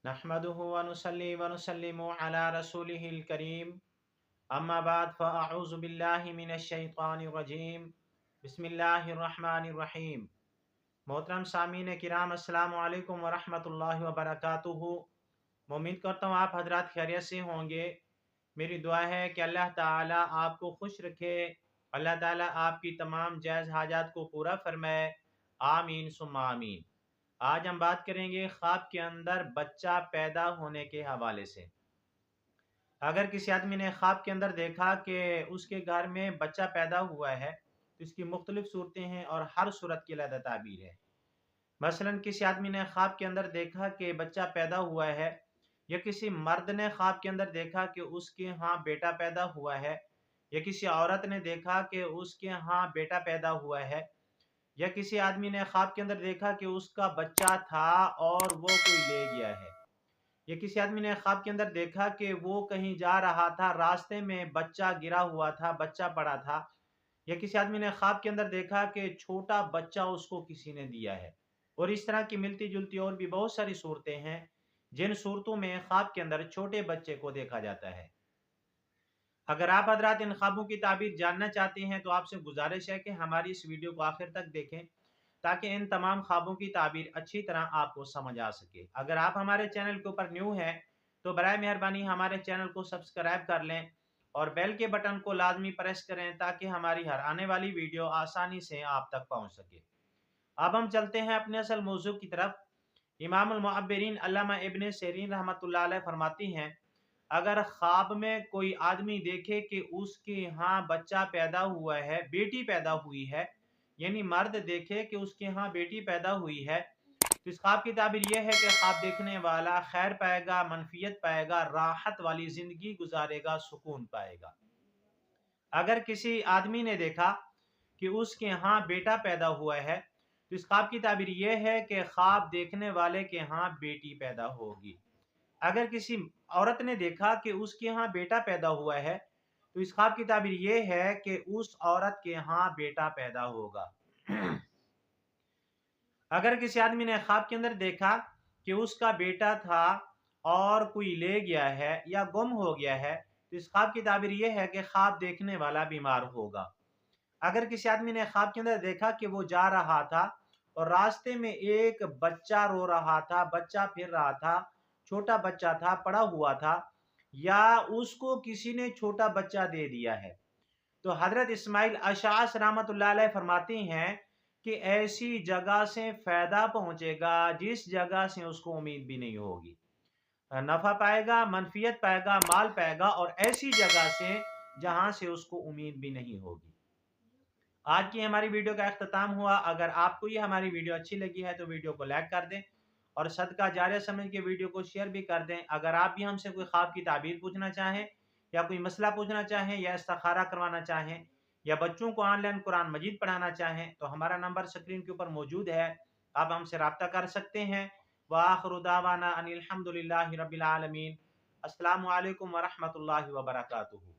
नहमदुहु व नुसल्ली व नुसल्लिमु अला रसूलिहिल करीम अम्मा बाद फ़अऊज़ु बिल्लाहि मिनश शैतानिर रजीम बिस्मिल्लाहिर रहमानिर रहीम। मोहतरम सामीन किराम अस्सलामु अलैकुम व रहमतुल्लाहि व बरकातुहू। मैं उम्मीद करता हूँ आप हजरात खैरियत से होंगे। मेरी दुआ है कि अल्लाह ताला आपको खुश रखे, अल्लाह ताला आपकी तमाम जायज़ हाजात को पूरा फरमाए। आमीन सुम्मा आमीन। आज हम बात करेंगे ख्वाब के अंदर बच्चा पैदा होने के हवाले से। अगर किसी आदमी ने ख्वाब के अंदर देखा कि उसके घर में बच्चा पैदा हुआ है तो इसकी मुख्तलिफ सूरतें हैं और हर सूरत की अलग ताबीर है। मसलन किसी आदमी ने ख्वाब के अंदर देखा कि बच्चा पैदा हुआ है, या किसी मर्द ने ख्वाब के अंदर देखा कि उसके यहाँ बेटा पैदा हुआ है, या किसी औरत ने देखा कि उसके यहाँ बेटा पैदा हुआ है, या किसी आदमी ने ख्वाब के अंदर देखा कि उसका बच्चा था और वो कोई ले गया है, या किसी आदमी ने ख्वाब के अंदर देखा कि वो कहीं जा रहा था, रास्ते में बच्चा गिरा हुआ था, बच्चा पड़ा था, या किसी आदमी ने ख्वाब के अंदर देखा कि छोटा बच्चा उसको किसी ने दिया है। और इस तरह की मिलती जुलती और भी बहुत सारी सूरतें हैं जिन सूरतों में ख्वाब के अंदर छोटे बच्चे को देखा जाता है। अगर आप हजरात इन ख्वाबों की ताबीर जानना चाहते हैं तो आपसे गुजारिश है कि हमारी इस वीडियो को आखिर तक देखें, ताकि इन तमाम ख्वाबों की ताबीर अच्छी तरह आपको समझ आ सके। अगर आप हमारे चैनल के ऊपर न्यू हैं तो बराए मेहरबानी हमारे चैनल को सब्सक्राइब कर लें और बेल के बटन को लाजमी प्रेस करें, ताकि हमारी हर आने वाली वीडियो आसानी से आप तक पहुंच सके। अब हम चलते हैं अपने असल मौजू की तरफ। इमामुल मुअब्बिरीन अल्लामा इब्न सिरीन रहमतुल्लाह अलैह फरमाती हैं, अगर ख्वाब में कोई आदमी देखे कि उसके यहाँ बच्चा पैदा हुआ है, बेटी पैदा हुई है, यानी मर्द देखे कि उसके यहाँ बेटी पैदा हुई है, तो इस ख्वाब की ताबीर यह है कि ख्वाब देखने वाला खैर पाएगा, मनफियत पाएगा, राहत वाली जिंदगी गुजारेगा, सुकून पाएगा। अगर किसी आदमी ने देखा कि उसके यहाँ बेटा पैदा हुआ है तो इस ख्वाब की ताबीर यह है कि ख्वाब देखने वाले के यहाँ बेटी पैदा होगी। अगर किसी औरत ने देखा कि उसके यहाँ बेटा पैदा हुआ है तो इस ख्वाब की ताबीर यह है कि उस औरत के यहाँ बेटा पैदा होगा। अगर किसी आदमी ने ख्वाब के अंदर देखा कि उसका बेटा था और कोई ले गया है या गुम हो गया है तो इस ख्वाब की ताबीर यह है कि ख्वाब देखने वाला बीमार होगा। अगर किसी आदमी ने ख्वाब के अंदर देखा कि वो जा रहा था और रास्ते में एक बच्चा रो रहा था, बच्चा फिर रहा था, छोटा बच्चा था, पड़ा हुआ था, या उसको किसी ने छोटा बच्चा दे दिया है, तो हजरत इस्माइल अशास रहमतुल्लाह अलैह फरमाती हैं कि ऐसी जगह से फायदा पहुंचेगा जिस जगह से उसको उम्मीद भी नहीं होगी। नफा पाएगा, मनफियत पाएगा, माल पाएगा, और ऐसी जगह से जहां से उसको उम्मीद भी नहीं होगी। आज की हमारी वीडियो का अख्ताम हुआ। अगर आपको ये हमारी वीडियो अच्छी लगी है तो वीडियो को लाइक कर दें और सदका जारिया समझ के वीडियो को शेयर भी कर दें। अगर आप भी हमसे कोई ख्वाब की ताबीर पूछना चाहें या कोई मसला पूछना चाहें या इस्तिखारा करवाना चाहें या बच्चों को ऑनलाइन कुरान मजीद पढ़ाना चाहें तो हमारा नंबर स्क्रीन के ऊपर मौजूद है, आप हमसे रब्ता कर सकते हैं। व आखिरु दावाना अनिल हम्दुलिल्लाहि रब्बिल आलमीन। अस्सलामु अलैकुम व रहमतुल्लाहि व बरकातुहू।